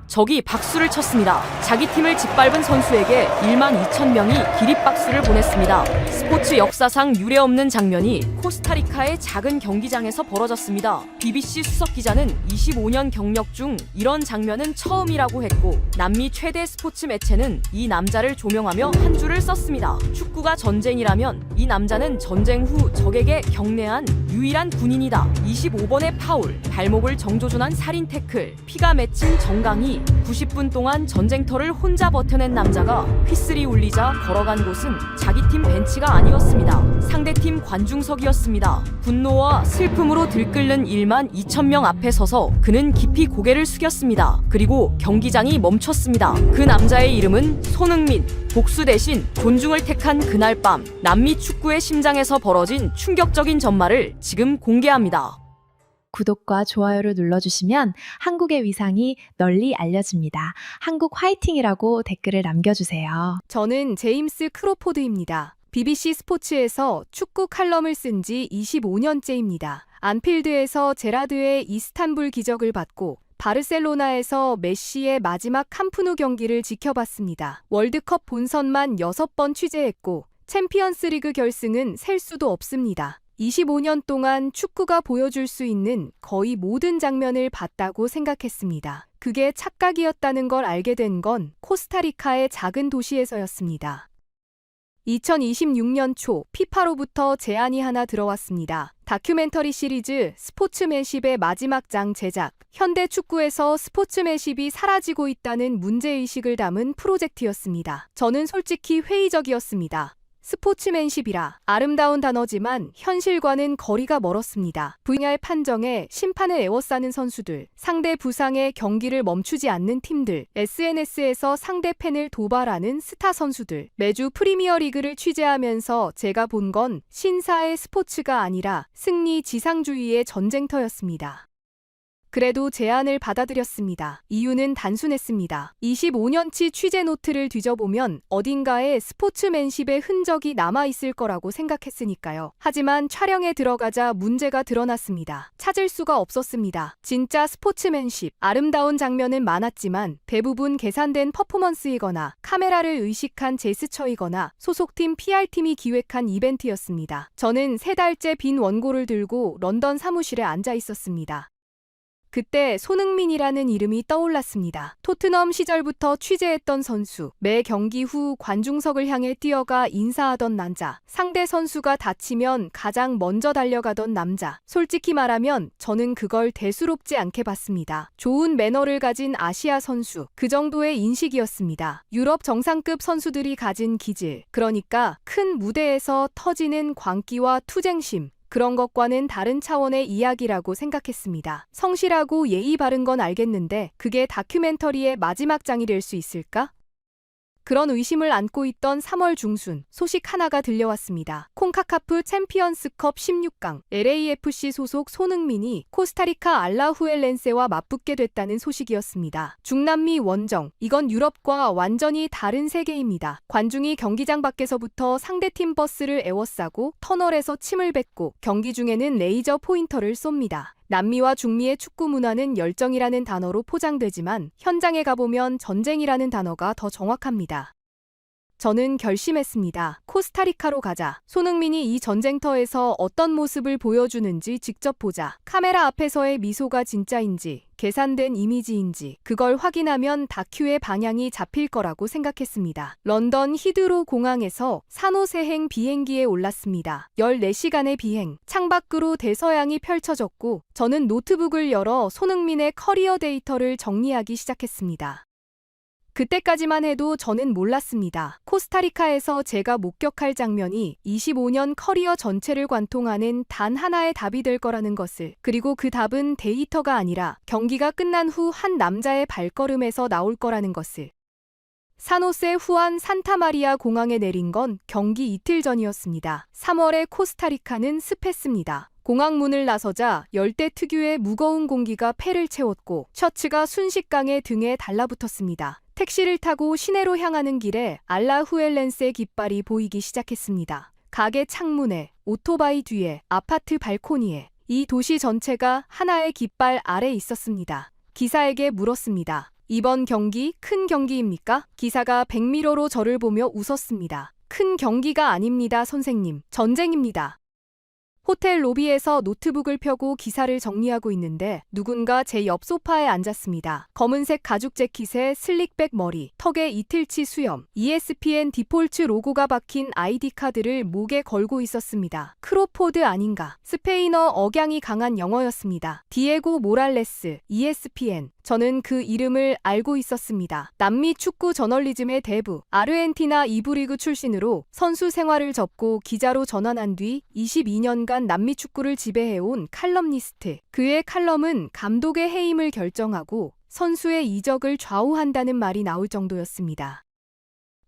적이 박수를 쳤습니다. 자기 팀을 짓밟은 선수에게 1만 2천 명이 기립박수를 보냈습니다. 스포츠 역사상 유례없는 장면이 코스타리카의 작은 경기장에서 벌어졌습니다. BBC 수석 기자는 25년 경력 중 이런 장면은 처음이라고 했고, 남미 최대 스포츠 매체는 이 남자를 조명하며 한 줄을 썼습니다. 축구가 전쟁이라면 이 남자는 전쟁 후 적에게 경례한 유일한 군인이다. 25번의 파울, 발목을 정조준한 살인 태클, 피가 맺힌 정강이 90분 동안 전쟁터를 혼자 버텨낸 남자가 휘슬이 울리자 걸어간 곳은 자기 팀 벤치가 아니었습니다. 상대팀 관중석이었습니다. 분노와 슬픔으로 들끓는 1만 2천 명 앞에 서서 그는 깊이 고개를 숙였습니다. 그리고 경기장이 멈췄습니다. 그 남자의 이름은 손흥민. 복수 대신 존중을 택한 그날 밤, 남미 축구의 심장에서 벌어진 충격적인 전말을 지금 공개합니다. 구독과 좋아요를 눌러주시면 한국의 위상이 널리 알려집니다. 한국 화이팅이라고 댓글을 남겨주세요. 저는 제임스 크로포드입니다. BBC 스포츠에서 축구 칼럼을 쓴 지 25년째입니다. 안필드에서 제라드의 이스탄불 기적을 받고 바르셀로나에서 메시의 마지막 캄프누 경기를 지켜봤습니다. 월드컵 본선만 6번 취재했고 챔피언스리그 결승은 셀 수도 없습니다. 25년 동안 축구가 보여줄 수 있는 거의 모든 장면을 봤다고 생각했습니다. 그게 착각이었다는 걸 알게 된 건 코스타리카의 작은 도시에서였습니다. 2026년 초 피파로부터 제안이 하나 들어왔습니다. 다큐멘터리 시리즈 스포츠맨십의 마지막 장 제작. 현대 축구에서 스포츠맨십이 사라지고 있다는 문제의식을 담은 프로젝트였습니다. 저는 솔직히 회의적이었습니다. 스포츠맨십이라 아름다운 단어지만 현실과는 거리가 멀었습니다. VR 판정에 심판을 에워싸는 선수들, 상대 부상에 경기를 멈추지 않는 팀들, SNS에서 상대 팬을 도발하는 스타 선수들. 매주 프리미어리그를 취재하면서 제가 본 건 신사의 스포츠가 아니라 승리 지상주의의 전쟁터였습니다. 그래도 제안을 받아들였습니다. 이유는 단순했습니다. 25년치 취재 노트를 뒤져보면 어딘가에 스포츠맨십의 흔적이 남아있을 거라고 생각했으니까요. 하지만 촬영에 들어가자 문제가 드러났습니다. 찾을 수가 없었습니다. 진짜 스포츠맨십, 아름다운 장면은 많았지만 대부분 계산된 퍼포먼스이거나 카메라를 의식한 제스처이거나 소속팀 PR팀이 기획한 이벤트였습니다. 저는 3달째 빈 원고를 들고 런던 사무실에 앉아 있었습니다. 그때 손흥민이라는 이름이 떠올랐습니다. 토트넘 시절부터 취재했던 선수, 매 경기 후 관중석을 향해 뛰어가 인사하던 남자, 상대 선수가 다치면 가장 먼저 달려가던 남자. 솔직히 말하면 저는 그걸 대수롭지 않게 봤습니다. 좋은 매너를 가진 아시아 선수, 그 정도의 인식이었습니다. 유럽 정상급 선수들이 가진 기질, 그러니까 큰 무대에서 터지는 광기와 투쟁심, 그런 것과는 다른 차원의 이야기라고 생각했습니다. 성실하고 예의 바른 건 알겠는데 그게 다큐멘터리의 마지막 장이 될 수 있을까? 그런 의심을 안고 있던 3월 중순, 소식 하나가 들려왔습니다. 콩카카프 챔피언스컵 16강, LAFC 소속 손흥민이 코스타리카 알라후엘렌세와 맞붙게 됐다는 소식이었습니다. 중남미 원정, 이건 유럽과 완전히 다른 세계입니다. 관중이 경기장 밖에서부터 상대팀 버스를 에워싸고 터널에서 침을 뱉고 경기 중에는 레이저 포인터를 쏩니다. 남미와 중미의 축구 문화는 열정이라는 단어로 포장되지만 현장에 가보면 전쟁이라는 단어가 더 정확합니다. 저는 결심했습니다. 코스타리카로 가자. 손흥민이 이 전쟁터에서 어떤 모습을 보여주는지 직접 보자. 카메라 앞에서의 미소가 진짜인지, 계산된 이미지인지, 그걸 확인하면 다큐의 방향이 잡힐 거라고 생각했습니다. 런던 히드로 공항에서 산호세행 비행기에 올랐습니다. 14시간의 비행, 창밖으로 대서양이 펼쳐졌고 저는 노트북을 열어 손흥민의 커리어 데이터를 정리하기 시작했습니다. 그때까지만 해도 저는 몰랐습니다. 코스타리카에서 제가 목격할 장면이 25년 커리어 전체를 관통하는 단 하나의 답이 될 거라는 것을, 그리고 그 답은 데이터가 아니라 경기가 끝난 후 한 남자의 발걸음에서 나올 거라는 것을. 산호세 후안 산타마리아 공항에 내린 건 경기 이틀 전이었습니다. 3월에 코스타리카는 습했습니다. 공항 문을 나서자 열대 특유의 무거운 공기가 폐를 채웠고 셔츠가 순식간에 등에 달라붙었습니다. 택시를 타고 시내로 향하는 길에 알라후엘렌세 깃발이 보이기 시작했습니다. 가게 창문에, 오토바이 뒤에, 아파트 발코니에, 이 도시 전체가 하나의 깃발 아래 있었습니다. 기사에게 물었습니다. 이번 경기 큰 경기입니까? 기사가 백미러로 저를 보며 웃었습니다. 큰 경기가 아닙니다, 선생님. 전쟁입니다. 호텔 로비에서 노트북을 펴고 기사를 정리하고 있는데 누군가 제 옆 소파에 앉았습니다. 검은색 가죽 재킷에 슬릭백 머리, 턱에 이틀치 수염, ESPN 디폴트 로고가 박힌 아이디 카드를 목에 걸고 있었습니다. 크로포드 아닌가? 스페인어 억양이 강한 영어였습니다. 디에고 모랄레스, ESPN. 저는 그 이름을 알고 있었습니다. 남미 축구 저널리즘의 대부, 아르헨티나 2부 리그 출신으로 선수 생활을 접고 기자로 전환한 뒤 22년간 남미 축구를 지배해온 칼럼니스트. 그의 칼럼은 감독의 해임을 결정하고 선수의 이적을 좌우한다는 말이 나올 정도였습니다.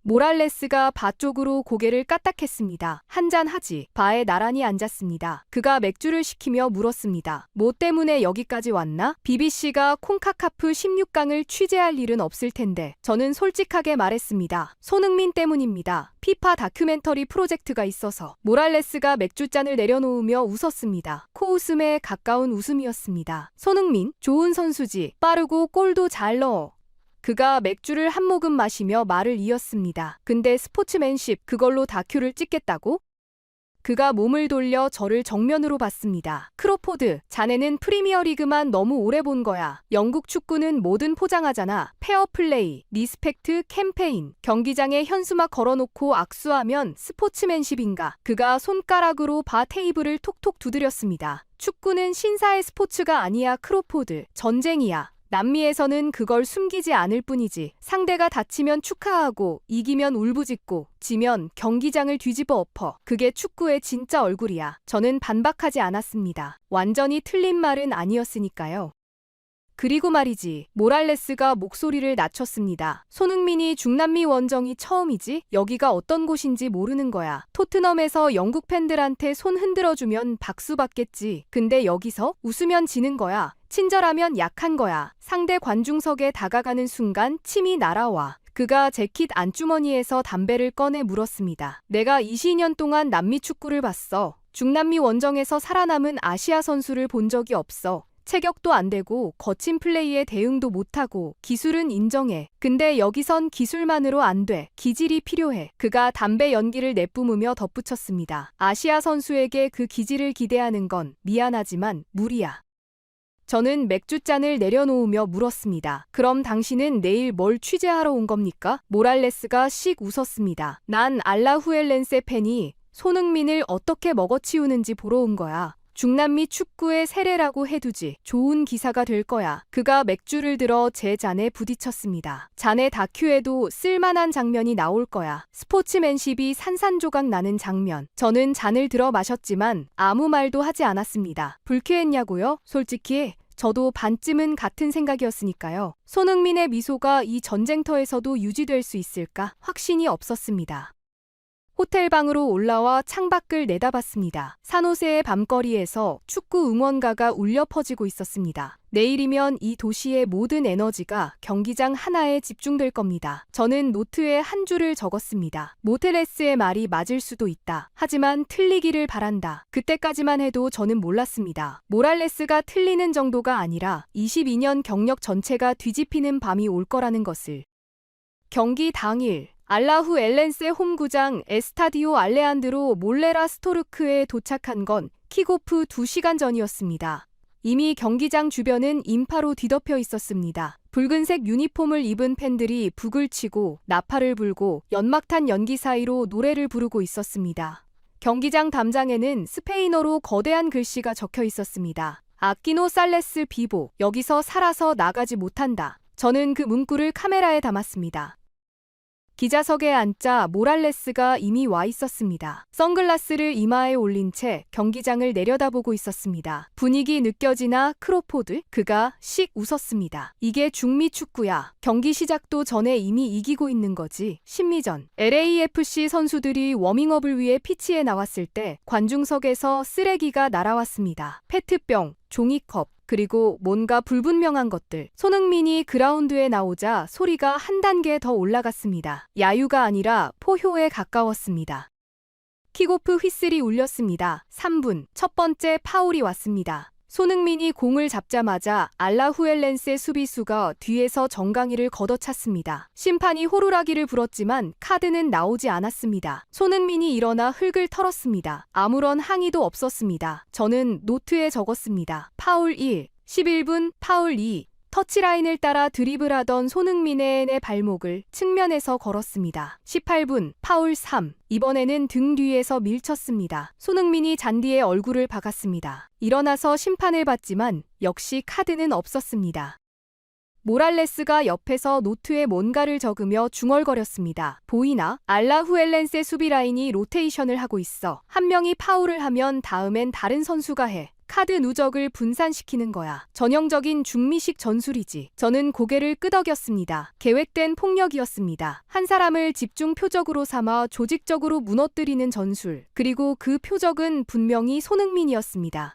모랄레스가 바 쪽으로 고개를 까딱했습니다. 한잔하지. 바에 나란히 앉았습니다. 그가 맥주를 시키며 물었습니다. 뭐 때문에 여기까지 왔나? BBC가 콩카카프 16강을 취재할 일은 없을 텐데. 저는 솔직하게 말했습니다. 손흥민 때문입니다. 피파 다큐멘터리 프로젝트가 있어서. 모랄레스가 맥주잔을 내려놓으며 웃었습니다. 코웃음에 가까운 웃음이었습니다. 손흥민, 좋은 선수지. 빠르고 골도 잘 넣어. 그가 맥주를 한 모금 마시며 말을 이었습니다. 근데 스포츠맨십 그걸로 다큐를 찍겠다고? 그가 몸을 돌려 저를 정면으로 봤습니다. 크로포드, 자네는 프리미어리그만 너무 오래 본 거야. 영국 축구는 뭐든 포장하잖아. 페어플레이, 리스펙트, 캠페인. 경기장에 현수막 걸어놓고 악수하면 스포츠맨십인가? 그가 손가락으로 바 테이블을 톡톡 두드렸습니다. 축구는 신사의 스포츠가 아니야, 크로포드. 전쟁이야. 남미에서는 그걸 숨기지 않을 뿐이지. 상대가 다치면 축하하고 이기면 울부짖고 지면 경기장을 뒤집어 엎어. 그게 축구의 진짜 얼굴이야. 저는 반박하지 않았습니다. 완전히 틀린 말은 아니었으니까요. 그리고 말이지. 모랄레스가 목소리를 낮췄습니다. 손흥민이 중남미 원정이 처음이지? 여기가 어떤 곳인지 모르는 거야. 토트넘에서 영국 팬들한테 손 흔들어주면 박수 받겠지. 근데 여기서 웃으면 지는 거야. 친절하면 약한 거야. 상대 관중석에 다가가는 순간 침이 날아와. 그가 재킷 안주머니에서 담배를 꺼내 물었습니다. 내가 20년 동안 남미 축구를 봤어. 중남미 원정에서 살아남은 아시아 선수를 본 적이 없어. 체격도 안 되고 거친 플레이에 대응도 못하고 기술은 인정해. 근데 여기선 기술만으로 안 돼. 기질이 필요해. 그가 담배 연기를 내뿜으며 덧붙였습니다. 아시아 선수에게 그 기질을 기대하는 건 미안하지만 무리야. 저는 맥주잔을 내려놓으며 물었습니다. 그럼 당신은 내일 뭘 취재하러 온 겁니까? 모랄레스가 씩 웃었습니다. 난 알라후엘렌세 팬이 손흥민을 어떻게 먹어치우는지 보러 온 거야. 중남미 축구의 세례라고 해두지. 좋은 기사가 될 거야. 그가 맥주를 들어 제 잔에 부딪혔습니다. 자네 다큐에도 쓸만한 장면이 나올 거야. 스포츠맨십이 산산조각 나는 장면. 저는 잔을 들어 마셨지만 아무 말도 하지 않았습니다. 불쾌했냐고요? 솔직히 저도 반쯤은 같은 생각이었으니까요. 손흥민의 미소가 이 전쟁터에서도 유지될 수 있을까? 확신이 없었습니다. 호텔방으로 올라와 창밖을 내다봤습니다. 산호세의 밤거리에서 축구 응원가가 울려 퍼지고 있었습니다. 내일이면 이 도시의 모든 에너지가 경기장 하나에 집중될 겁니다. 저는 노트에 한 줄을 적었습니다. 모텔레스의 말이 맞을 수도 있다. 하지만 틀리기를 바란다. 그때까지만 해도 저는 몰랐습니다. 모랄레스가 틀리는 정도가 아니라 22년 경력 전체가 뒤집히는 밤이 올 거라는 것을. 경기 당일 알라후 엘렌세 홈구장 에스타디오 알레한드로 몰레라 스토르크에 도착한 건 킥오프 2시간 전이었습니다. 이미 경기장 주변은 인파로 뒤덮여 있었습니다. 붉은색 유니폼을 입은 팬들이 북을 치고 나팔을 불고 연막탄 연기 사이로 노래를 부르고 있었습니다. 경기장 담장에는 스페인어로 거대한 글씨가 적혀 있었습니다. 아키노 살레스 비보, 여기서 살아서 나가지 못한다. 저는 그 문구를 카메라에 담았습니다. 기자석에 앉자 모랄레스가 이미 와 있었습니다. 선글라스를 이마에 올린 채 경기장을 내려다보고 있었습니다. 분위기 느껴지나 크로포드? 그가 씩 웃었습니다. 이게 중미 축구야. 경기 시작도 전에 이미 이기고 있는 거지. 심리전. LAFC 선수들이 워밍업을 위해 피치에 나왔을 때 관중석에서 쓰레기가 날아왔습니다. 페트병, 종이컵, 그리고 뭔가 불분명한 것들. 손흥민이 그라운드에 나오자 소리가 한 단계 더 올라갔습니다. 야유가 아니라 포효에 가까웠습니다. 킥오프 휘슬이 울렸습니다. 3분, 첫 번째 파울이 왔습니다. 손흥민이 공을 잡자마자 알라후엘렌세 수비수가 뒤에서 정강이를 걷어찼습니다. 심판이 호루라기를 불었지만 카드는 나오지 않았습니다. 손흥민이 일어나 흙을 털었습니다. 아무런 항의도 없었습니다. 저는 노트에 적었습니다. 파울 1, 11분, 파울 2, 터치라인을 따라 드리블하던 손흥민의 발목을 측면에서 걸었습니다. 18분, 파울 3, 이번에는 등 뒤에서 밀쳤습니다. 손흥민이 잔디에 얼굴을 박았습니다. 일어나서 심판을 받지만 역시 카드는 없었습니다. 모랄레스가 옆에서 노트에 뭔가를 적으며 중얼거렸습니다. 보이나? 알라후엘렌세 수비 라인이 로테이션을 하고 있어. 한 명이 파울을 하면 다음엔 다른 선수가 해. 카드 누적을 분산시키는 거야. 전형적인 중미식 전술이지. 저는 고개를 끄덕였습니다. 계획된 폭력이었습니다. 한 사람을 집중 표적으로 삼아 조직적으로 무너뜨리는 전술. 그리고 그 표적은 분명히 손흥민이었습니다.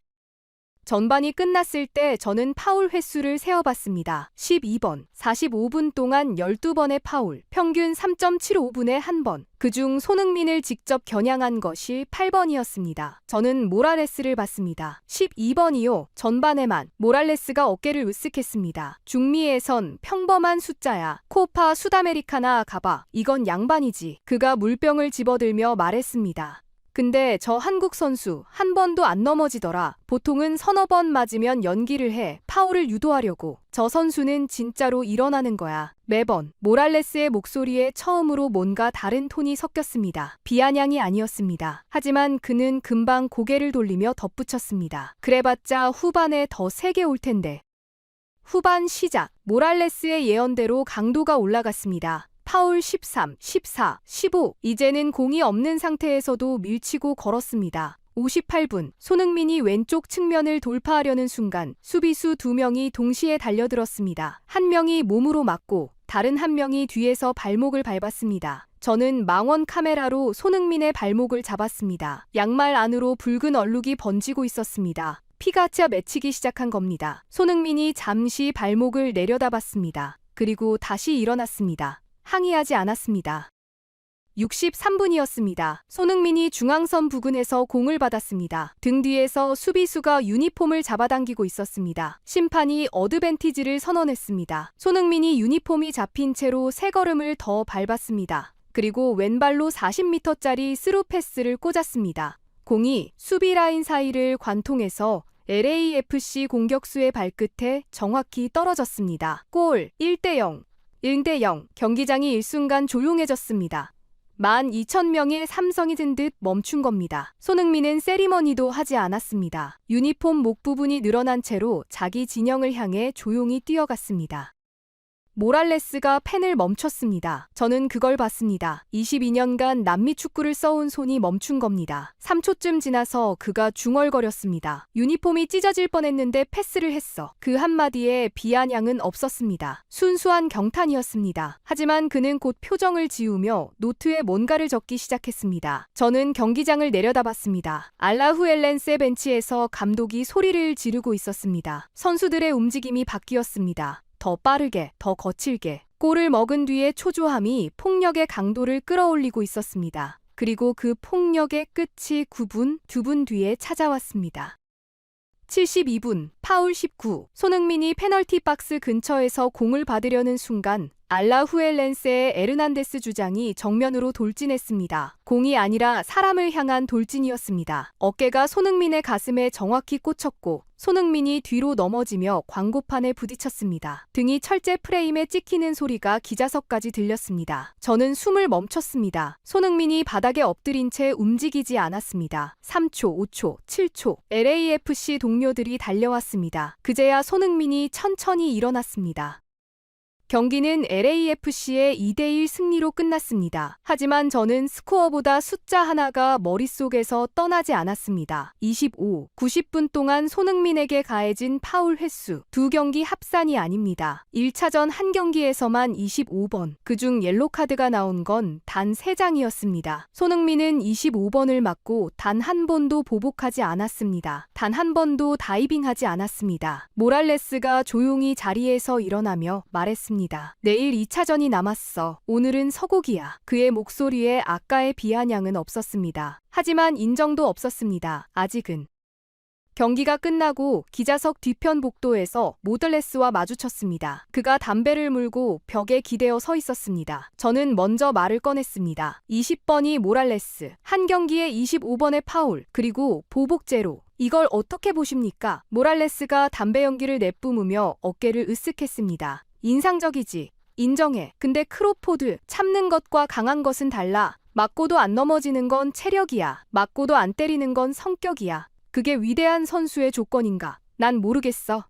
전반이 끝났을 때 저는 파울 횟수를 세어봤습니다. 12번, 45분 동안 12번의 파울, 평균 3.75분에 1번. 그중 손흥민을 직접 겨냥한 것이 8번이었습니다. 저는 모랄레스를 봤습니다. 12번이요. 전반에만 모랄레스가 어깨를 으쓱했습니다. 중미에선 평범한 숫자야. 코파 수다메리카나 가봐. 이건 양반이지. 그가 물병을 집어들며 말했습니다. 근데 저 한국 선수 한 번도 안 넘어지더라. 보통은 서너 번 맞으면 연기를 해. 파울을 유도하려고. 저 선수는 진짜로 일어나는 거야. 매번. 모랄레스의 목소리에 처음으로 뭔가 다른 톤이 섞였습니다. 비아냥이 아니었습니다. 하지만 그는 금방 고개를 돌리며 덧붙였습니다. 그래봤자 후반에 더 세게 올 텐데. 후반 시작. 모랄레스의 예언대로 강도가 올라갔습니다. 파울 13, 14, 15. 이제는 공이 없는 상태에서도 밀치고 걸었습니다. 58분, 손흥민이 왼쪽 측면을 돌파하려는 순간 수비수 2명이 동시에 달려들었습니다. 한 명이 몸으로 맞고 다른 한 명이 뒤에서 발목을 밟았습니다. 저는 망원 카메라로 손흥민의 발목을 잡았습니다. 양말 안으로 붉은 얼룩이 번지고 있었습니다. 피가 차 맺히기 시작한 겁니다. 손흥민이 잠시 발목을 내려다봤습니다. 그리고 다시 일어났습니다. 항의하지 않았습니다. 63분이었습니다. 손흥민이 중앙선 부근에서 공을 받았습니다. 등 뒤에서 수비수가 유니폼을 잡아당기고 있었습니다. 심판이 어드밴티지를 선언했습니다. 손흥민이 유니폼이 잡힌 채로 세 걸음을 더 밟았습니다. 그리고 왼발로 40m짜리 스루 패스를 꽂았습니다. 공이 수비 라인 사이를 관통해서 LAFC 공격수의 발끝에 정확히 떨어졌습니다. 골 1대0. 1대0. 경기장이 일순간 조용해졌습니다. 12,000명의 삼성이 든 듯 멈춘 겁니다. 손흥민은 세리머니도 하지 않았습니다. 유니폼 목 부분이 늘어난 채로 자기 진영을 향해 조용히 뛰어갔습니다. 모랄레스가 펜을 멈췄습니다. 저는 그걸 봤습니다. 22년간 남미 축구를 써온 손이 멈춘 겁니다. 3초쯤 지나서 그가 중얼거렸습니다. 유니폼이 찢어질 뻔했는데 패스를 했어. 그 한마디에 비아냥은 없었습니다. 순수한 경탄이었습니다. 하지만 그는 곧 표정을 지우며 노트에 뭔가를 적기 시작했습니다. 저는 경기장을 내려다봤습니다. 알라후엘렌세 벤치에서 감독이 소리를 지르고 있었습니다. 선수들의 움직임이 바뀌었습니다. 더 빠르게, 더 거칠게. 골을 먹은 뒤에 초조함이 폭력의 강도를 끌어올리고 있었습니다. 그리고 그 폭력의 끝이 2분 뒤에 찾아왔습니다. 72분, 파울 19. 손흥민이 페널티 박스 근처에서 공을 받으려는 순간 알라후엘렌세의 에르난데스 주장이 정면으로 돌진했습니다. 공이 아니라 사람을 향한 돌진이었습니다. 어깨가 손흥민의 가슴에 정확히 꽂혔고 손흥민이 뒤로 넘어지며 광고판에 부딪혔습니다. 등이 철제 프레임에 찍히는 소리가 기자석까지 들렸습니다. 저는 숨을 멈췄습니다. 손흥민이 바닥에 엎드린 채 움직이지 않았습니다. 3초, 5초, 7초. LAFC 동료들이 달려왔습니다. 그제야 손흥민이 천천히 일어났습니다. 경기는 LAFC의 2대1 승리로 끝났습니다. 하지만 저는 스코어보다 숫자 하나가 머릿속에서 떠나지 않았습니다. 25, 90분 동안 손흥민에게 가해진 파울 횟수, 두 경기 합산이 아닙니다. 1차전 한 경기에서만 25번, 그중 옐로카드가 나온 건 단 3장이었습니다. 손흥민은 25번을 맞고 단 한 번도 보복하지 않았습니다. 단 한 번도 다이빙하지 않았습니다. 모랄레스가 조용히 자리에서 일어나며 말했습니다. 내일 2차전이 남았어. 오늘은 서곡이야. 그의 목소리에 아까의 비아냥은 없었습니다. 하지만 인정도 없었습니다. 아직은. 경기가 끝나고 기자석 뒤편 복도에서 모럴레스와 마주쳤습니다. 그가 담배를 물고 벽에 기대어 서 있었습니다. 저는 먼저 말을 꺼냈습니다. 20번이 모랄레스, 한 경기에 25번의 파울, 그리고 보복제로. 이걸 어떻게 보십니까? 모랄레스가 담배 연기를 내뿜으며 어깨를 으쓱했습니다. 인상적이지. 인정해. 근데 크로포드, 참는 것과 강한 것은 달라. 맞고도 안 넘어지는 건 체력이야. 맞고도 안 때리는 건 성격이야. 그게 위대한 선수의 조건인가? 난 모르겠어.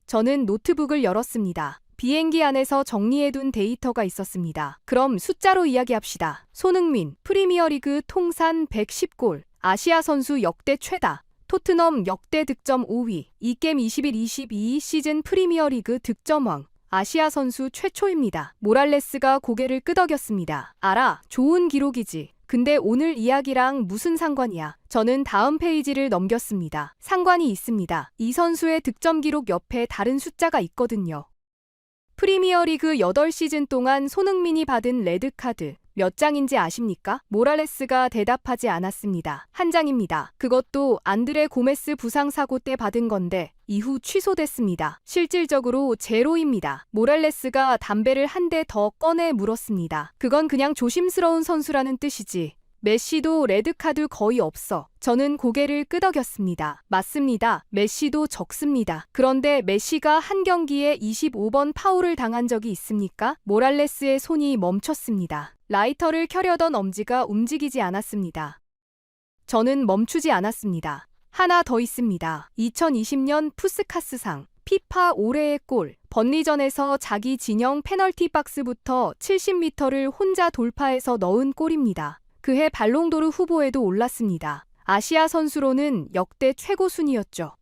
저는 노트북을 열었습니다. 비행기 안에서 정리해둔 데이터가 있었습니다. 그럼 숫자로 이야기합시다. 손흥민, 프리미어리그 통산 110골, 아시아 선수 역대 최다. 토트넘 역대 득점 5위, 이겜 21-22 시즌 프리미어리그 득점왕. 아시아 선수 최초입니다. 모랄레스가 고개를 끄덕였습니다. 알아, 좋은 기록이지. 근데 오늘 이야기랑 무슨 상관이야? 저는 다음 페이지를 넘겼습니다. 상관이 있습니다. 이 선수의 득점 기록 옆에 다른 숫자가 있거든요. 프리미어리그 8시즌 동안 손흥민이 받은 레드카드 몇 장인지 아십니까? 모랄레스가 대답하지 않았습니다. 한 장입니다. 그것도 안드레 고메스 부상 사고 때 받은 건데 이후 취소됐습니다. 실질적으로 제로입니다. 모랄레스가 담배를 한 대 더 꺼내 물었습니다. 그건 그냥 조심스러운 선수라는 뜻이지. 메시도 레드카드 거의 없어. 저는 고개를 끄덕였습니다. 맞습니다. 메시도 적습니다. 그런데 메시가 한 경기에 25번 파울을 당한 적이 있습니까? 모랄레스의 손이 멈췄습니다. 라이터를 켜려던 엄지가 움직이지 않았습니다. 저는 멈추지 않았습니다. 하나 더 있습니다. 2020년 푸스카스상. 피파 올해의 골. 번리전에서 자기 진영 페널티 박스부터 70m를 혼자 돌파해서 넣은 골입니다. 그해 발롱도르 후보에도 올랐습니다. 아시아 선수로는 역대 최고 순위였죠.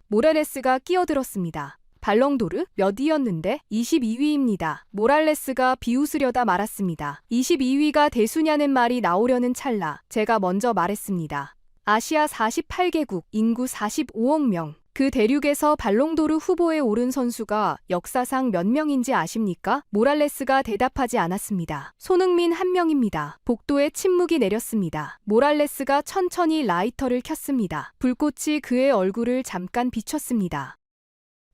모랄레스가 끼어들었습니다. 발롱도르? 몇 위였는데? 22위입니다. 모랄레스가 비웃으려다 말았습니다. 22위가 대수냐는 말이 나오려는 찰나 제가 먼저 말했습니다. 아시아 48개국, 인구 45억 명. 그 대륙에서 발롱도르 후보에 오른 선수가 역사상 몇 명인지 아십니까? 모랄레스가 대답하지 않았습니다. 손흥민 한 명입니다. 복도에 침묵이 내렸습니다. 모랄레스가 천천히 라이터를 켰습니다. 불꽃이 그의 얼굴을 잠깐 비췄습니다.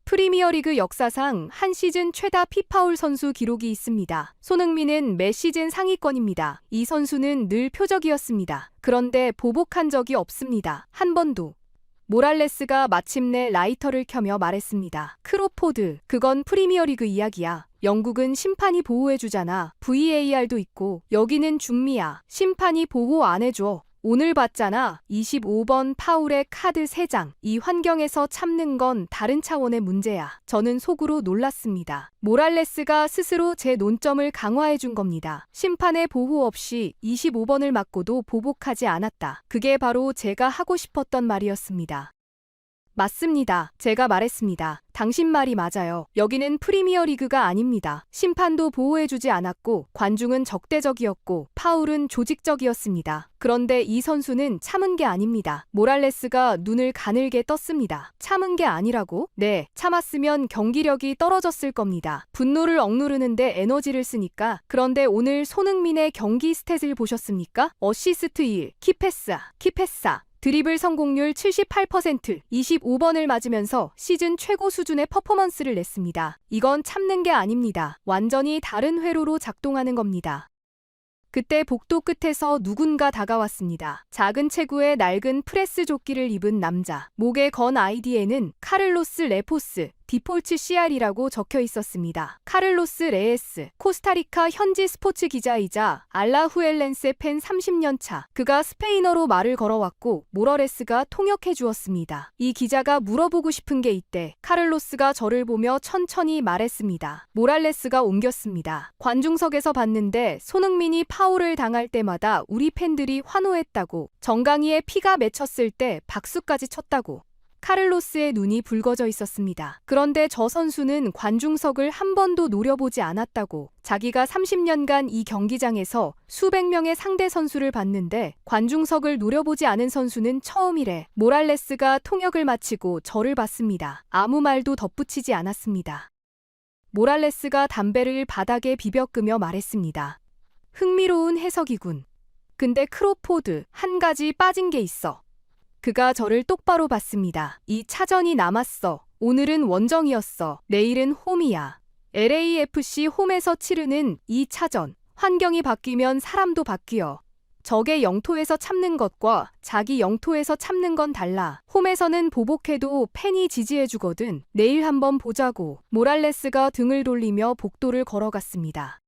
프리미어리그 역사상 한 시즌 최다 피파울 선수 기록이 있습니다. 손흥민은 매 시즌 상위권입니다. 이 선수는 늘 표적이었습니다. 그런데 보복한 적이 없습니다. 한 번도. 모랄레스가 마침내 라이터를 켜며 말했습니다. 크로포드, 그건 프리미어리그 이야기야. 영국은 심판이 보호해주잖아. VAR도 있고. 여기는 중미야. 심판이 보호 안 해줘. 오늘 봤잖아. 25번 파울의 카드 3장. 이 환경에서 참는 건 다른 차원의 문제야. 저는 속으로 놀랐습니다. 모랄레스가 스스로 제 논점을 강화해 준 겁니다. 심판의 보호 없이 25번을 맞고도 보복하지 않았다. 그게 바로 제가 하고 싶었던 말이었습니다. 맞습니다. 제가 말했습니다. 당신 말이 맞아요. 여기는 프리미어리그가 아닙니다. 심판도 보호해주지 않았고 관중은 적대적이었고 파울은 조직적이었습니다. 그런데 이 선수는 참은 게 아닙니다. 모랄레스가 눈을 가늘게 떴습니다. 참은 게 아니라고? 네, 참았으면 경기력이 떨어졌을 겁니다. 분노를 억누르는데 에너지를 쓰니까. 그런데 오늘 손흥민의 경기 스탯을 보셨습니까? 어시스트 1, 키패스, 드리블 성공률 78%, 25번을 맞으면서 시즌 최고 수준의 퍼포먼스를 냈습니다. 이건 참는 게 아닙니다. 완전히 다른 회로로 작동하는 겁니다. 그때 복도 끝에서 누군가 다가왔습니다. 작은 체구에 낡은 프레스 조끼를 입은 남자. 목에 건 아이디에는 카를로스 레포스, 디폴츠 CR이라고 적혀 있었습니다. 카를로스 레에스, 코스타리카 현지 스포츠 기자이자 알라후엘렌세 팬 30년 차. 그가 스페인어로 말을 걸어왔고 모럴레스가 통역해 주었습니다. 이 기자가 물어보고 싶은 게 있대. 카를로스가 저를 보며 천천히 말했습니다. 모랄레스가 옮겼습니다. 관중석에서 봤는데 손흥민이 파울을 당할 때마다 우리 팬들이 환호했다고. 정강이에 피가 맺혔을 때 박수까지 쳤다고. 카를로스의 눈이 붉어져 있었습니다. 그런데 저 선수는 관중석을 한 번도 노려보지 않았다고. 자기가 30년간 이 경기장에서 수백 명의 상대 선수를 봤는데 관중석을 노려보지 않은 선수는 처음이래. 모랄레스가 통역을 마치고 저를 봤습니다. 아무 말도 덧붙이지 않았습니다. 모랄레스가 담배를 바닥에 비벼끄며 말했습니다. 흥미로운 해석이군. 근데 크로포드, 한 가지 빠진 게 있어. 그가 저를 똑바로 봤습니다. 이 차전이 남았어. 오늘은 원정이었어. 내일은 홈이야. LAFC 홈에서 치르는 이 차전. 환경이 바뀌면 사람도 바뀌어. 적의 영토에서 참는 것과 자기 영토에서 참는 건 달라. 홈에서는 보복해도 팬이 지지해주거든. 내일 한번 보자고. 모랄레스가 등을 돌리며 복도를 걸어갔습니다.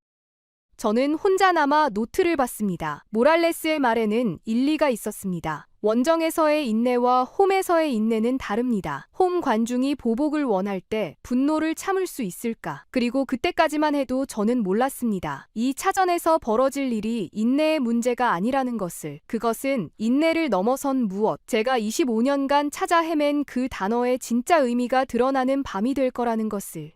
저는 혼자 남아 노트를 봤습니다. 모랄레스의 말에는 일리가 있었습니다. 원정에서의 인내와 홈에서의 인내는 다릅니다. 홈 관중이 보복을 원할 때 분노를 참을 수 있을까? 그리고 그때까지만 해도 저는 몰랐습니다. 이 차전에서 벌어질 일이 인내의 문제가 아니라는 것을. 그것은 인내를 넘어선 무엇. 제가 25년간 찾아 헤맨 그 단어의 진짜 의미가 드러나는 밤이 될 거라는 것을.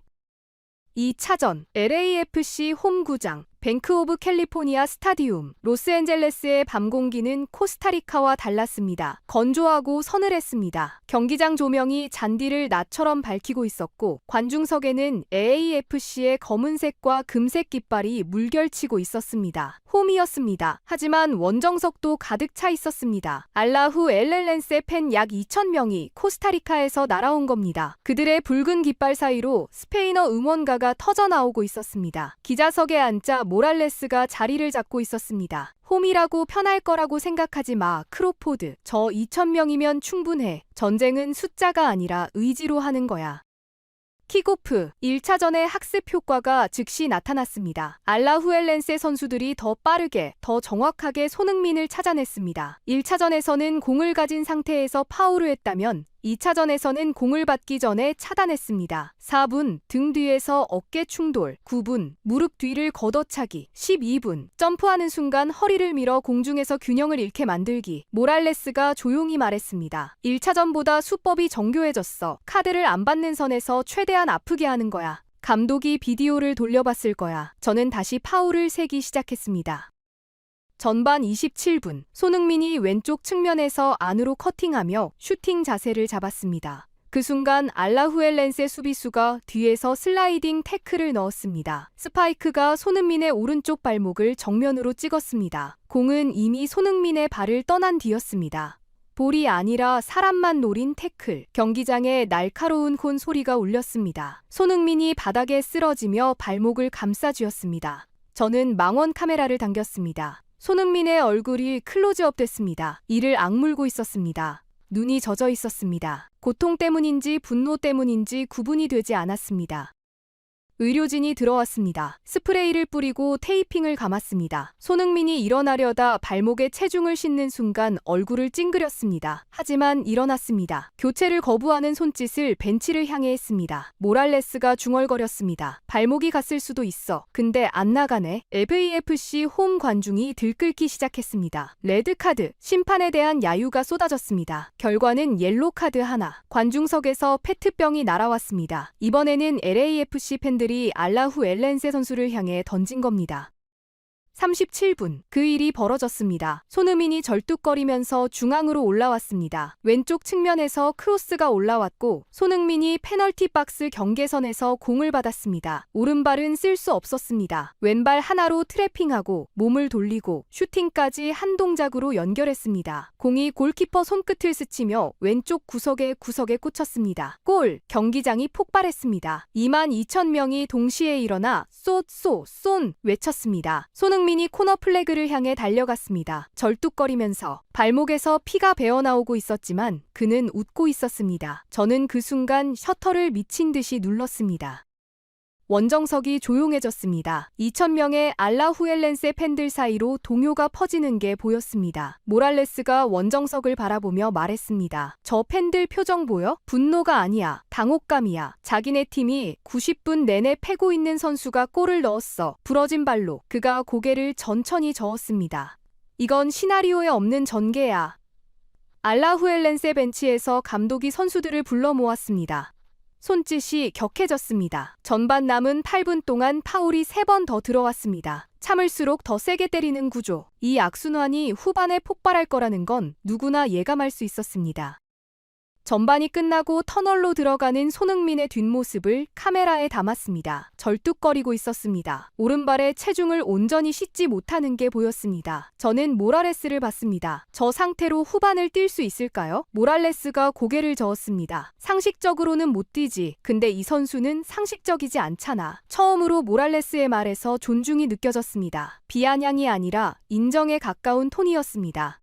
이 차전, LAFC 홈구장, 뱅크 오브 캘리포니아 스타디움, 로스앤젤레스의 밤 공기는 코스타리카와 달랐습니다. 건조하고 서늘했습니다. 경기장 조명이 잔디를 나처럼 밝히고 있었고 관중석에는 LAFC의 검은색과 금색 깃발이 물결치고 있었습니다. 홈이었습니다. 하지만 원정석도 가득 차 있었습니다. 알라후 엘렐렌세 팬 약 2,000명이 코스타리카에서 날아온 겁니다. 그들의 붉은 깃발 사이로 스페인어 응원가가 터져나오고 있었습니다. 기자석에 앉자 모랄레스가 자리를 잡고 있었습니다. 홈이라고 편할 거라고 생각하지 마, 크로포드. 저 2,000명이면 충분해. 전쟁은 숫자가 아니라 의지로 하는 거야. 킥오프 1차전의 학습 효과가 즉시 나타났습니다. 알라후엘렌세 선수들이 더 빠르게, 더 정확하게 손흥민을 찾아냈습니다. 1차전에서는 공을 가진 상태에서 파울을 했다면 2차전에서는 공을 받기 전에 차단했습니다. 4분 등 뒤에서 어깨 충돌, 9분 무릎 뒤를 걷어차기, 12분 점프하는 순간 허리를 밀어 공중에서 균형을 잃게 만들기. 모랄레스가 조용히 말했습니다. 1차전보다 수법이 정교해졌어. 카드를 안 받는 선에서 최대한 아프게 하는 거야. 감독이 비디오를 돌려봤을 거야. 저는 다시 파울을 세기 시작했습니다. 전반 27분, 손흥민이 왼쪽 측면에서 안으로 커팅하며 슈팅 자세를 잡았습니다. 그 순간 알라후엘렌세 수비수가 뒤에서 슬라이딩 태클을 넣었습니다. 스파이크가 손흥민의 오른쪽 발목을 정면으로 찍었습니다. 공은 이미 손흥민의 발을 떠난 뒤였습니다. 볼이 아니라 사람만 노린 태클. 경기장에 날카로운 혼 소리가 울렸습니다. 손흥민이 바닥에 쓰러지며 발목을 감싸쥐었습니다. 저는 망원 카메라를 당겼습니다. 손흥민의 얼굴이 클로즈업 됐습니다. 이를 악물고 있었습니다. 눈이 젖어 있었습니다. 고통 때문인지 분노 때문인지 구분이 되지 않았습니다. 의료진이 들어왔습니다. 스프레이를 뿌리고 테이핑을 감았습니다. 손흥민이 일어나려다 발목에 체중을 싣는 순간 얼굴을 찡그렸습니다. 하지만 일어났습니다. 교체를 거부하는 손짓을 벤치를 향해 했습니다. 모랄레스가 중얼거렸습니다. 발목이 갔을 수도 있어. 근데 안 나가네. LAFC 홈 관중이 들끓기 시작했습니다. 레드카드, 심판에 대한 야유가 쏟아졌습니다. 결과는 옐로카드 하나. 관중석에서 페트병이 날아왔습니다. 이번에는 LAFC 팬들이 알라후 엘렌세 선수를 향해 던진 겁니다. 37분, 그 일이 벌어졌습니다. 손흥민이 절뚝거리면서 중앙으로 올라왔습니다. 왼쪽 측면에서 크로스가 올라왔고 손흥민이 페널티 박스 경계선에서 공을 받았습니다. 오른발은 쓸 수 없었습니다. 왼발 하나로 트래핑하고 몸을 돌리고 슈팅까지 한 동작으로 연결했습니다. 공이 골키퍼 손끝을 스치며 왼쪽 구석에 꽂혔습니다. 골! 경기장이 폭발했습니다. 22,000명이 동시에 일어나 쏜! 외쳤습니다. 손흥민이 코너 플래그를 향해 달려갔습니다. 절뚝거리면서 발목에서 피가 배어나오고 있었지만 그는 웃고 있었습니다. 저는 그 순간 셔터를 미친 듯이 눌렀습니다. 원정석이 조용해졌습니다. 2,000명의 알라후엘렌세 팬들 사이로 동요가 퍼지는 게 보였습니다. 모랄레스가 원정석을 바라보며 말했습니다. 저 팬들 표정 보여? 분노가 아니야. 당혹감이야. 자기네 팀이 90분 내내 패고 있는 선수가 골을 넣었어. 부러진 발로. 그가 고개를 천천히 저었습니다. 이건 시나리오에 없는 전개야. 알라후엘렌세 벤치에서 감독이 선수들을 불러 모았습니다. 손짓이 격해졌습니다. 전반 남은 8분 동안 파울이 3번 더 들어왔습니다. 참을수록 더 세게 때리는 구조. 이 악순환이 후반에 폭발할 거라는 건 누구나 예감할 수 있었습니다. 전반이 끝나고 터널로 들어가는 손흥민의 뒷모습을 카메라에 담았습니다. 절뚝거리고 있었습니다. 오른발에 체중을 온전히 싣지 못하는 게 보였습니다. 저는 모랄레스를 봤습니다. 저 상태로 후반을 뛸 수 있을까요? 모랄레스가 고개를 저었습니다. 상식적으로는 못 뛰지. 근데 이 선수는 상식적이지 않잖아. 처음으로 모랄레스의 말에서 존중이 느껴졌습니다. 비아냥이 아니라 인정에 가까운 톤이었습니다.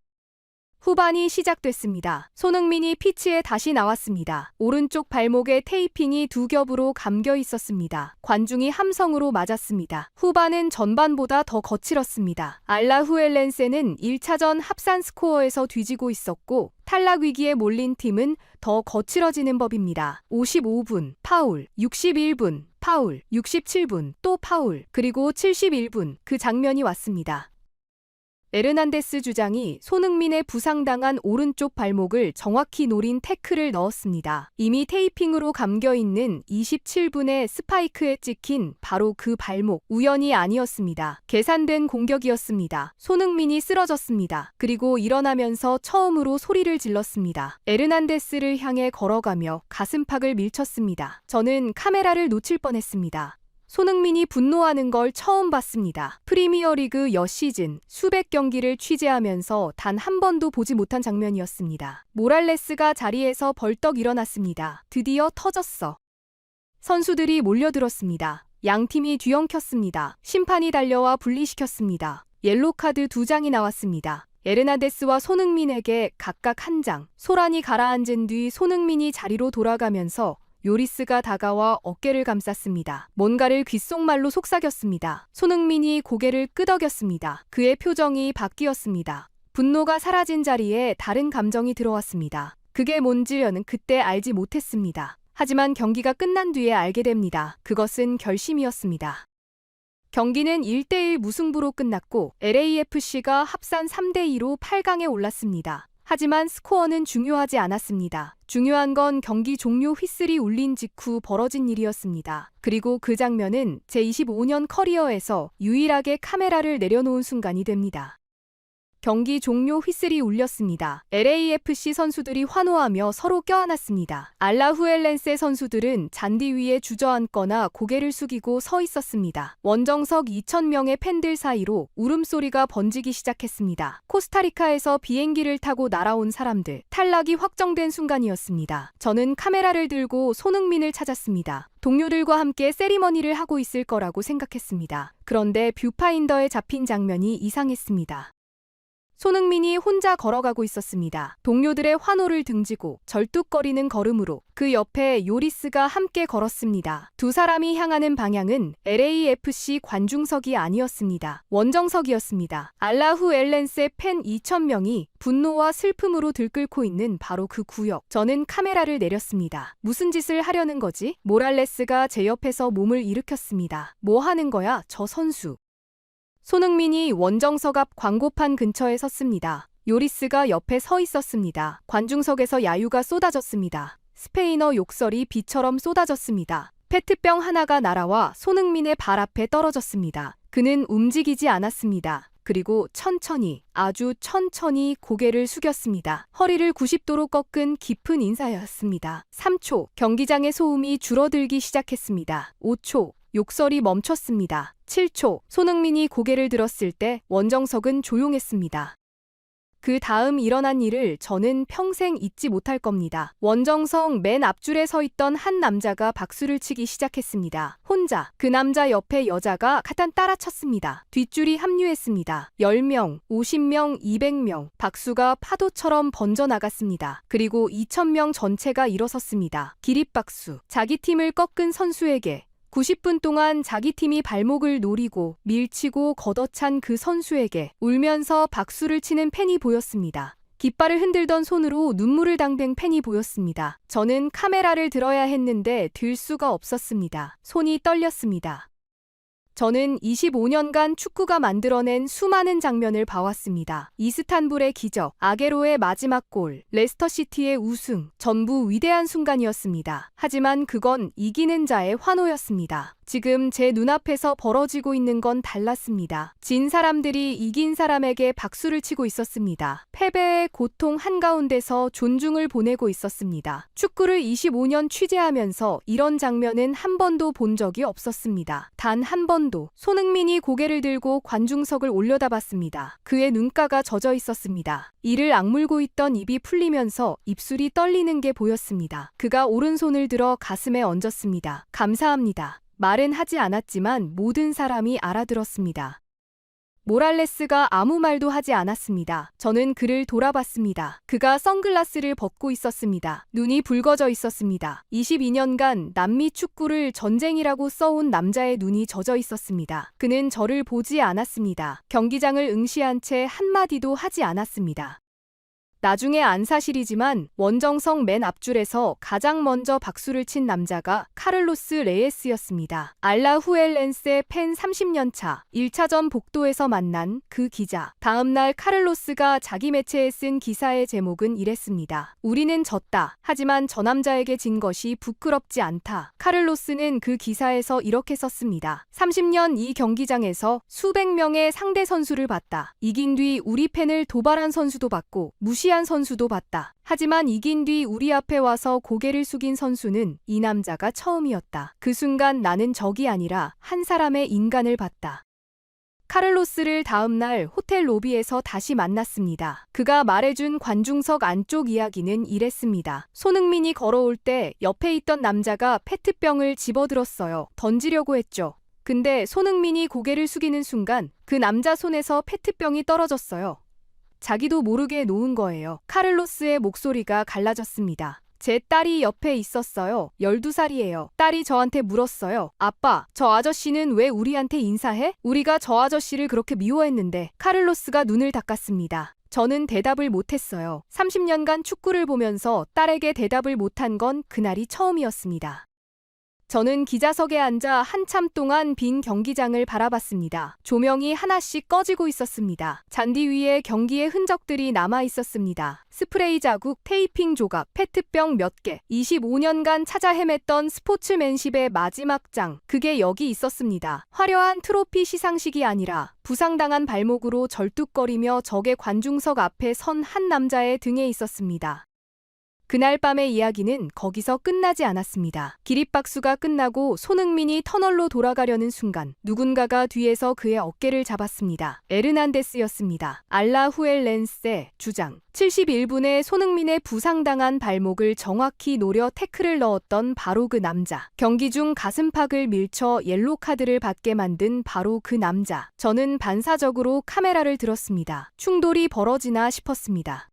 후반이 시작됐습니다. 손흥민이 피치에 다시 나왔습니다. 오른쪽 발목에 테이핑이 두 겹으로 감겨 있었습니다. 관중이 함성으로 맞았습니다. 후반은 전반보다 더 거칠었습니다. 알라후엘렌세는 1차전 합산 스코어에서 뒤지고 있었고 탈락 위기에 몰린 팀은 더 거칠어지는 법입니다. 55분 파울, 61분 파울, 67분 또 파울, 그리고 71분 그 장면이 왔습니다. 에르난데스 주장이 손흥민의 부상당한 오른쪽 발목을 정확히 노린 태클을 넣었습니다. 이미 테이핑으로 감겨있는 27분의 스파이크에 찍힌 바로 그 발목, 우연이 아니었습니다. 계산된 공격이었습니다. 손흥민이 쓰러졌습니다. 그리고 일어나면서 처음으로 소리를 질렀습니다. 에르난데스를 향해 걸어가며 가슴팍을 밀쳤습니다. 저는 카메라를 놓칠 뻔했습니다. 손흥민이 분노하는 걸 처음 봤습니다. 프리미어리그 여 시즌 수백 경기를 취재하면서 단 한 번도 보지 못한 장면이었습니다. 모랄레스가 자리에서 벌떡 일어났습니다. 드디어 터졌어. 선수들이 몰려들었습니다. 양팀이 뒤엉켰습니다. 심판이 달려와 분리시켰습니다. 옐로카드 2장이 나왔습니다. 에르난데스와 손흥민에게 각각 1장. 소란이 가라앉은 뒤 손흥민이 자리로 돌아가면서 요리스가 다가와 어깨를 감쌌습니다. 뭔가를 귓속말로 속삭였습니다. 손흥민이 고개를 끄덕였습니다. 그의 표정이 바뀌었습니다. 분노가 사라진 자리에 다른 감정이 들어왔습니다. 그게 뭔지는 그때 알지 못했습니다. 하지만 경기가 끝난 뒤에 알게 됩니다. 그것은 결심이었습니다. 경기는 1대1 무승부로 끝났고 LAFC가 합산 3대2로 8강에 올랐습니다. 하지만 스코어는 중요하지 않았습니다. 중요한 건 경기 종료 휘슬이 울린 직후 벌어진 일이었습니다. 그리고 그 장면은 제 25년 커리어에서 유일하게 카메라를 내려놓은 순간이 됩니다. 경기 종료 휘슬이 울렸습니다. LAFC 선수들이 환호하며 서로 껴안았습니다. 알라후엘렌세 선수들은 잔디 위에 주저앉거나 고개를 숙이고 서 있었습니다. 원정석 2,000명의 팬들 사이로 울음소리가 번지기 시작했습니다. 코스타리카에서 비행기를 타고 날아온 사람들, 탈락이 확정된 순간이었습니다. 저는 카메라를 들고 손흥민을 찾았습니다. 동료들과 함께 세리머니를 하고 있을 거라고 생각했습니다. 그런데 뷰파인더에 잡힌 장면이 이상했습니다. 손흥민이 혼자 걸어가고 있었습니다. 동료들의 환호를 등지고 절뚝거리는 걸음으로 그 옆에 요리스가 함께 걸었습니다. 두 사람이 향하는 방향은 LAFC 관중석이 아니었습니다. 원정석이었습니다. 알라후엘렌세 팬 2,000명이 분노와 슬픔으로 들끓고 있는 바로 그 구역. 저는 카메라를 내렸습니다. 무슨 짓을 하려는 거지? 모랄레스가 제 옆에서 몸을 일으켰습니다. 뭐 하는 거야, 저 선수? 손흥민이 원정석 앞 광고판 근처에 섰습니다. 요리스가 옆에 서 있었습니다. 관중석에서 야유가 쏟아졌습니다. 스페인어 욕설이 비처럼 쏟아졌습니다. 페트병 하나가 날아와 손흥민의 발 앞에 떨어졌습니다. 그는 움직이지 않았습니다. 그리고 천천히, 아주 천천히 고개를 숙였습니다. 허리를 90도로 꺾은 깊은 인사였습니다. 3초, 경기장의 소음이 줄어들기 시작했습니다. 5초, 욕설이 멈췄습니다. 7초, 손흥민이 고개를 들었을 때 원정석은 조용했습니다. 그 다음 일어난 일을 저는 평생 잊지 못할 겁니다. 원정석 맨 앞줄에 서 있던 한 남자가 박수를 치기 시작했습니다. 혼자. 그 남자 옆에 여자가 가탄 따라쳤습니다. 뒷줄이 합류했습니다. 10명, 50명, 200명. 박수가 파도처럼 번져나갔습니다. 그리고 2,000명 전체가 일어섰습니다. 기립박수. 자기 팀을 꺾은 선수에게 90분 동안 자기 팀이 발목을 노리고 밀치고 걷어찬 그 선수에게 울면서 박수를 치는 팬이 보였습니다. 깃발을 흔들던 손으로 눈물을 당긴 팬이 보였습니다. 저는 카메라를 들어야 했는데 들 수가 없었습니다. 손이 떨렸습니다. 저는 25년간 축구가 만들어낸 수많은 장면을 봐왔습니다. 이스탄불의 기적, 아게로의 마지막 골, 레스터시티의 우승, 전부 위대한 순간이었습니다. 하지만 그건 이기는 자의 환호였습니다. 지금 제 눈앞에서 벌어지고 있는 건 달랐습니다. 진 사람들이 이긴 사람에게 박수를 치고 있었습니다. 패배의 고통 한가운데서 존중을 보내고 있었습니다. 축구를 25년 취재하면서 이런 장면은 한 번도 본 적이 없었습니다. 단 한 번도. 손흥민이 고개를 들고 관중석을 올려다봤습니다. 그의 눈가가 젖어 있었습니다. 이를 악물고 있던 입이 풀리면서 입술이 떨리는 게 보였습니다. 그가 오른손을 들어 가슴에 얹었습니다. 감사합니다. 말은 하지 않았지만 모든 사람이 알아들었습니다. 모랄레스가 아무 말도 하지 않았습니다. 저는 그를 돌아봤습니다. 그가 선글라스를 벗고 있었습니다. 눈이 붉어져 있었습니다. 22년간 남미 축구를 전쟁이라고 써온 남자의 눈이 젖어 있었습니다. 그는 저를 보지 않았습니다. 경기장을 응시한 채 한마디도 하지 않았습니다. 나중에 안 사실이지만 원정석 맨 앞줄에서 가장 먼저 박수를 친 남자가 카를로스 레예스였습니다. 알라후엘렌스의 팬 30년 차 1차전 복도에서 만난 그 기자. 다음 날 카를로스가 자기 매체에 쓴 기사의 제목은 이랬습니다. 우리는 졌다. 하지만 저 남자에게 진 것이 부끄럽지 않다. 카를로스는 그 기사에서 이렇게 썼습니다. 30년 이 경기장에서 수백 명의 상대 선수를 봤다. 이긴 뒤 우리 팬을 도발한 선수도 봤고 무시한 선수도 봤다. 하지만 이긴 뒤 우리 앞에 와서 고개를 숙인 선수는 이 남자가 처음이었다. 그 순간 나는 적이 아니라 한 사람의 인간을 봤다. 카를로스를 다음 날 호텔 로비에서 다시 만났습니다. 그가 말해준 관중석 안쪽 이야기는 이랬습니다. 손흥민이 걸어올 때 옆에 있던 남자가 페트병을 집어들었어요. 던지려고 했죠. 근데 손흥민이 고개를 숙이는 순간 그 남자 손에서 페트병이 떨어졌어요. 자기도 모르게 놓은 거예요. 카를로스의 목소리가 갈라졌습니다. 제 딸이 옆에 있었어요. 12살이에요. 딸이 저한테 물었어요. 아빠, 저 아저씨는 왜 우리한테 인사해? 우리가 저 아저씨를 그렇게 미워했는데. 카를로스가 눈을 닦았습니다. 저는 대답을 못했어요. 30년간 축구를 보면서 딸에게 대답을 못한 건 그날이 처음이었습니다. 저는 기자석에 앉아 한참 동안 빈 경기장을 바라봤습니다. 조명이 하나씩 꺼지고 있었습니다. 잔디 위에 경기의 흔적들이 남아 있었습니다. 스프레이 자국, 테이핑 조각, 페트병 몇 개. 25년간 찾아 헤맸던 스포츠맨십의 마지막 장. 그게 여기 있었습니다. 화려한 트로피 시상식이 아니라 부상당한 발목으로 절뚝거리며 적의 관중석 앞에 선 한 남자의 등에 있었습니다. 그날 밤의 이야기는 거기서 끝나지 않았습니다. 기립박수가 끝나고 손흥민이 터널로 돌아가려는 순간 누군가가 뒤에서 그의 어깨를 잡았습니다. 에르난데스였습니다. 알라후엘렌스의 주장. 71분에 손흥민의 부상당한 발목을 정확히 노려 태클을 넣었던 바로 그 남자. 경기 중 가슴팍을 밀쳐 옐로 카드를 받게 만든 바로 그 남자. 저는 반사적으로 카메라를 들었습니다. 충돌이 벌어지나 싶었습니다.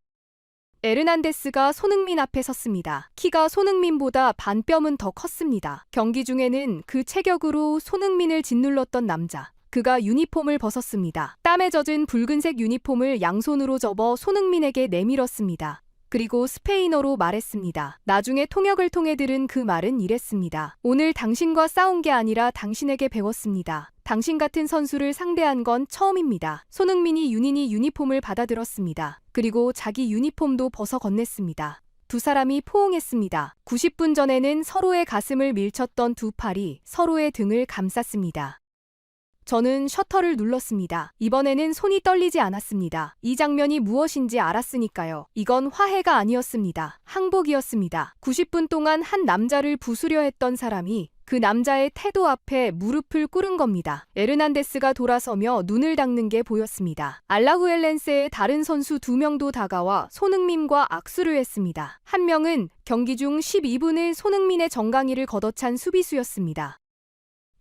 에르난데스가 손흥민 앞에 섰습니다. 키가 손흥민보다 반 뼘은 더 컸습니다. 경기 중에는 그 체격으로 손흥민을 짓눌렀던 남자. 그가 유니폼을 벗었습니다. 땀에 젖은 붉은색 유니폼을 양손으로 접어 손흥민에게 내밀었습니다. 그리고 스페인어로 말했습니다. 나중에 통역을 통해 들은 그 말은 이랬습니다. 오늘 당신과 싸운 게 아니라 당신에게 배웠습니다. 당신 같은 선수를 상대한 건 처음입니다. 손흥민이 윤인이 유니폼을 받아들었습니다. 그리고 자기 유니폼도 벗어 건넸습니다. 두 사람이 포옹했습니다. 90분 전에는 서로의 가슴을 밀쳤던 두 팔이 서로의 등을 감쌌습니다. 저는 셔터를 눌렀습니다. 이번에는 손이 떨리지 않았습니다. 이 장면이 무엇인지 알았으니까요. 이건 화해가 아니었습니다. 항복이었습니다. 90분 동안 한 남자를 부수려 했던 사람이 그 남자의 태도 앞에 무릎을 꿇은 겁니다. 에르난데스가 돌아서며 눈을 닦는 게 보였습니다. 알라후엘렌스의 다른 선수 2명도 다가와 손흥민과 악수를 했습니다. 한 명은 경기 중 12분을 손흥민의 정강이를 걷어찬 수비수였습니다.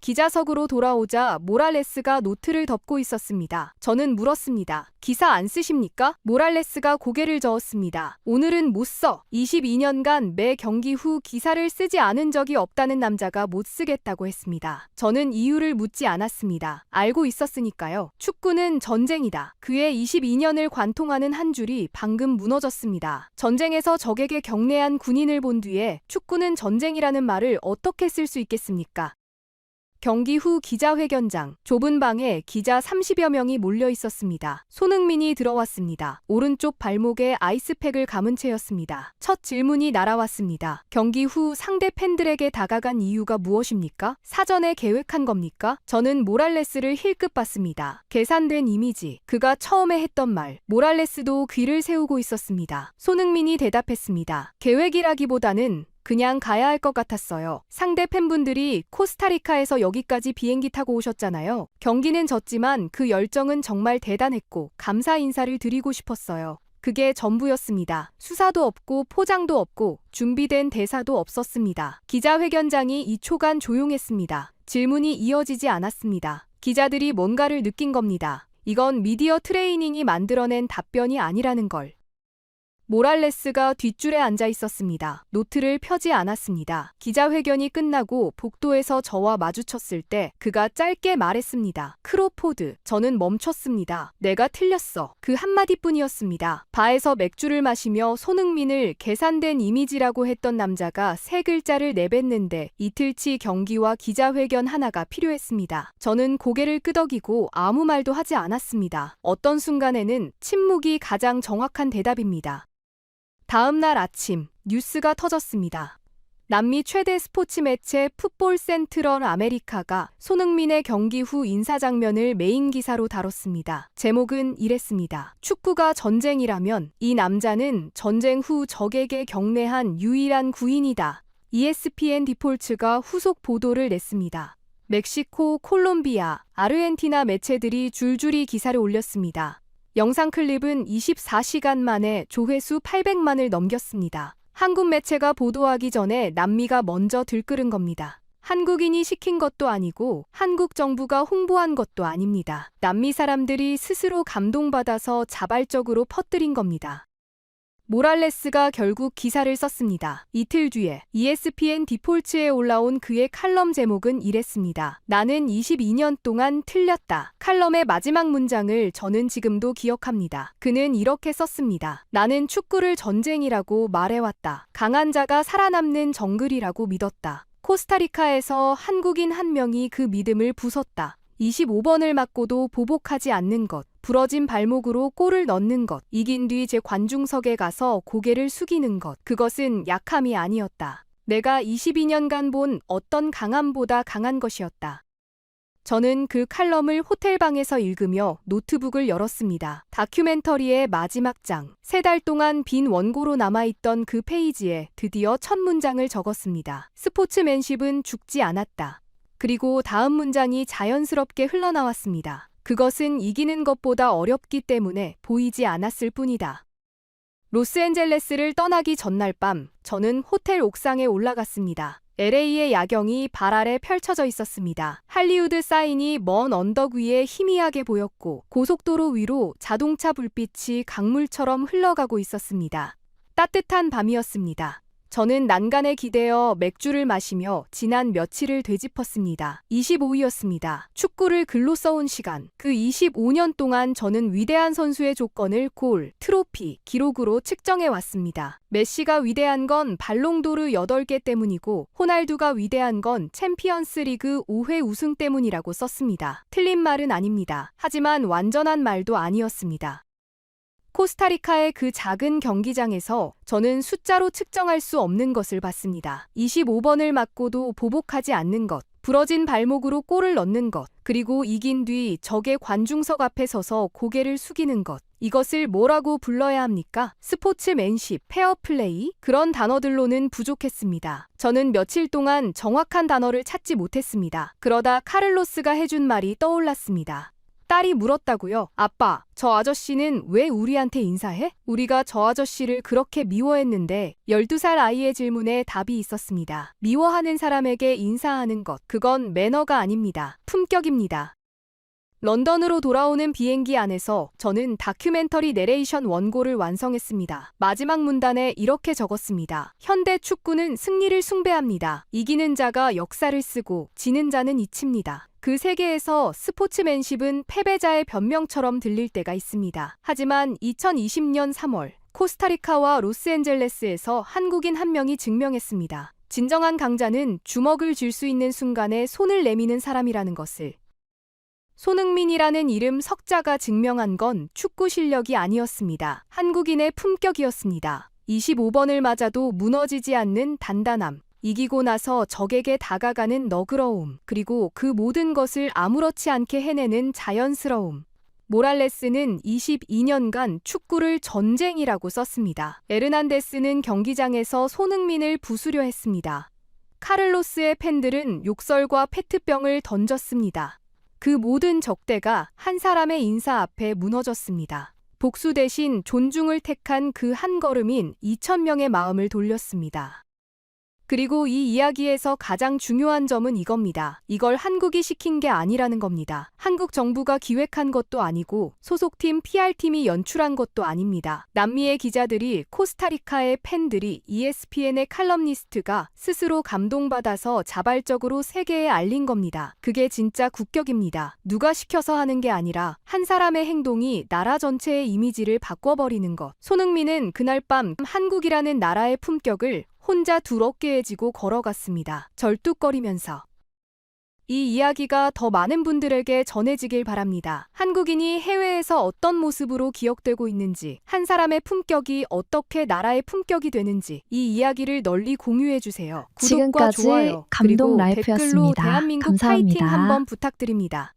기자석으로 돌아오자 모랄레스가 노트를 덮고 있었습니다. 저는 물었습니다. 기사 안 쓰십니까? 모랄레스가 고개를 저었습니다. 오늘은 못 써. 22년간 매 경기 후 기사를 쓰지 않은 적이 없다는 남자가 못 쓰겠다고 했습니다. 저는 이유를 묻지 않았습니다. 알고 있었으니까요. 축구는 전쟁이다. 그의 22년을 관통하는 한 줄이 방금 무너졌습니다. 전쟁에서 적에게 경례한 군인을 본 뒤에 축구는 전쟁이라는 말을 어떻게 쓸 수 있겠습니까? 경기 후 기자회견장, 좁은 방에 기자 30여 명이 몰려 있었습니다. 손흥민이 들어왔습니다. 오른쪽 발목에 아이스팩을 감은 채였습니다. 첫 질문이 날아왔습니다. 경기 후 상대 팬들에게 다가간 이유가 무엇입니까? 사전에 계획한 겁니까? 저는 모랄레스를 힐끗 봤습니다. 계산된 이미지, 그가 처음에 했던 말, 모랄레스도 귀를 세우고 있었습니다. 손흥민이 대답했습니다. 계획이라기보다는 그냥 가야 할 것 같았어요. 상대 팬분들이 코스타리카에서 여기까지 비행기 타고 오셨잖아요. 경기는 졌지만 그 열정은 정말 대단했고 감사 인사를 드리고 싶었어요. 그게 전부였습니다. 수사도 없고 포장도 없고 준비된 대사도 없었습니다. 기자회견장이 2초간 조용했습니다. 질문이 이어지지 않았습니다. 기자들이 뭔가를 느낀 겁니다. 이건 미디어 트레이닝이 만들어낸 답변이 아니라는 걸. 모랄레스가 뒷줄에 앉아 있었습니다. 노트를 펴지 않았습니다. 기자회견이 끝나고 복도에서 저와 마주쳤을 때 그가 짧게 말했습니다. 크로포드, 저는 멈췄습니다. 내가 틀렸어. 그 한마디뿐이었습니다. 바에서 맥주를 마시며 손흥민을 계산된 이미지라고 했던 남자가 세 글자를 내뱉는데 이틀치 경기와 기자회견 하나가 필요했습니다. 저는 고개를 끄덕이고 아무 말도 하지 않았습니다. 어떤 순간에는 침묵이 가장 정확한 대답입니다. 다음 날 아침 뉴스가 터졌습니다. 남미 최대 스포츠 매체 풋볼 센트럴 아메리카가 손흥민의 경기 후 인사 장면을 메인 기사로 다뤘습니다. 제목은 이랬습니다. 축구가 전쟁이라면 이 남자는 전쟁 후 적에게 경례한 유일한 구인이다. ESPN 디폴츠가 후속 보도를 냈습니다. 멕시코, 콜롬비아, 아르헨티나 매체들이 줄줄이 기사를 올렸습니다. 영상 클립은 24시간 만에 조회수 800만을 넘겼습니다. 한국 매체가 보도하기 전에 남미가 먼저 들끓은 겁니다. 한국인이 시킨 것도 아니고 한국 정부가 홍보한 것도 아닙니다. 남미 사람들이 스스로 감동받아서 자발적으로 퍼뜨린 겁니다. 모랄레스가 결국 기사를 썼습니다. 이틀 뒤에 ESPN 디폴츠에 올라온 그의 칼럼 제목은 이랬습니다. 나는 22년 동안 틀렸다. 칼럼의 마지막 문장을 저는 지금도 기억합니다. 그는 이렇게 썼습니다. 나는 축구를 전쟁이라고 말해왔다. 강한 자가 살아남는 정글이라고 믿었다. 코스타리카에서 한국인 한 명이 그 믿음을 부쉈다. 25번을 맞고도 보복하지 않는 것, 부러진 발목으로 골을 넣는 것, 이긴 뒤 제 관중석에 가서 고개를 숙이는 것, 그것은 약함이 아니었다. 내가 22년간 본 어떤 강함보다 강한 것이었다. 저는 그 칼럼을 호텔방에서 읽으며 노트북을 열었습니다. 다큐멘터리의 마지막 장, 3달 동안 빈 원고로 남아있던 그 페이지에 드디어 첫 문장을 적었습니다. 스포츠맨십은 죽지 않았다. 그리고 다음 문장이 자연스럽게 흘러나왔습니다. 그것은 이기는 것보다 어렵기 때문에 보이지 않았을 뿐이다. 로스앤젤레스를 떠나기 전날 밤, 저는 호텔 옥상에 올라갔습니다. LA의 야경이 발 아래 펼쳐져 있었습니다. 할리우드 사인이 먼 언덕 위에 희미하게 보였고 고속도로 위로 자동차 불빛이 강물처럼 흘러가고 있었습니다. 따뜻한 밤이었습니다. 저는 난간에 기대어 맥주를 마시며 지난 며칠을 되짚었습니다. 25위였습니다. 축구를 글로 써온 시간. 그 25년 동안 저는 위대한 선수의 조건을 골, 트로피, 기록으로 측정해왔습니다. 메시가 위대한 건 발롱도르 8개 때문이고 호날두가 위대한 건 챔피언스 리그 5회 우승 때문이라고 썼습니다. 틀린 말은 아닙니다. 하지만 완전한 말도 아니었습니다. 코스타리카의 그 작은 경기장에서 저는 숫자로 측정할 수 없는 것을 봤습니다. 25번을 맞고도 보복하지 않는 것, 부러진 발목으로 골을 넣는 것, 그리고 이긴 뒤 적의 관중석 앞에 서서 고개를 숙이는 것. 이것을 뭐라고 불러야 합니까? 스포츠맨십, 페어플레이? 그런 단어들로는 부족했습니다. 저는 며칠 동안 정확한 단어를 찾지 못했습니다. 그러다 카를로스가 해준 말이 떠올랐습니다. 딸이 물었다고요. 아빠, 저 아저씨는 왜 우리한테 인사해? 우리가 저 아저씨를 그렇게 미워했는데 12살 아이의 질문에 답이 있었습니다. 미워하는 사람에게 인사하는 것, 그건 매너가 아닙니다. 품격입니다. 런던으로 돌아오는 비행기 안에서 저는 다큐멘터리 내레이션 원고를 완성했습니다. 마지막 문단에 이렇게 적었습니다. 현대 축구는 승리를 숭배합니다. 이기는 자가 역사를 쓰고 지는 자는 잊힙니다. 그 세계에서 스포츠맨십은 패배자의 변명처럼 들릴 때가 있습니다. 하지만 2020년 3월 코스타리카와 로스앤젤레스에서 한국인 한 명이 증명했습니다. 진정한 강자는 주먹을 쥘 수 있는 순간에 손을 내미는 사람이라는 것을. 손흥민이라는 이름 석자가 증명한 건 축구 실력이 아니었습니다. 한국인의 품격이었습니다. 25번을 맞아도 무너지지 않는 단단함. 이기고 나서 적에게 다가가는 너그러움. 그리고 그 모든 것을 아무렇지 않게 해내는 자연스러움. 모랄레스는 22년간 축구를 전쟁이라고 썼습니다. 에르난데스는 경기장에서 손흥민을 부수려 했습니다. 카를로스의 팬들은 욕설과 페트병을 던졌습니다. 그 모든 적대가 한 사람의 인사 앞에 무너졌습니다. 복수 대신 존중을 택한 그 한 걸음인 2,000명의 마음을 돌렸습니다. 그리고 이 이야기에서 가장 중요한 점은 이겁니다. 이걸 한국이 시킨 게 아니라는 겁니다. 한국 정부가 기획한 것도 아니고 소속팀 PR팀이 연출한 것도 아닙니다. 남미의 기자들이, 코스타리카의 팬들이, ESPN의 칼럼니스트가 스스로 감동받아서 자발적으로 세계에 알린 겁니다. 그게 진짜 국격입니다. 누가 시켜서 하는 게 아니라 한 사람의 행동이 나라 전체의 이미지를 바꿔버리는 것. 손흥민은 그날 밤 한국이라는 나라의 품격을 혼자 둘 어깨에 지고 걸어갔습니다. 절뚝거리면서. 이 이야기가 더 많은 분들에게 전해지길 바랍니다. 한국인이 해외에서 어떤 모습으로 기억되고 있는지, 한 사람의 품격이 어떻게 나라의 품격이 되는지 이 이야기를 널리 공유해주세요. 구독과 지금까지 좋아요, 감동 그리고 라이프였습니다. 댓글로 대한민국 감사합니다. 파이팅 한번 부탁드립니다.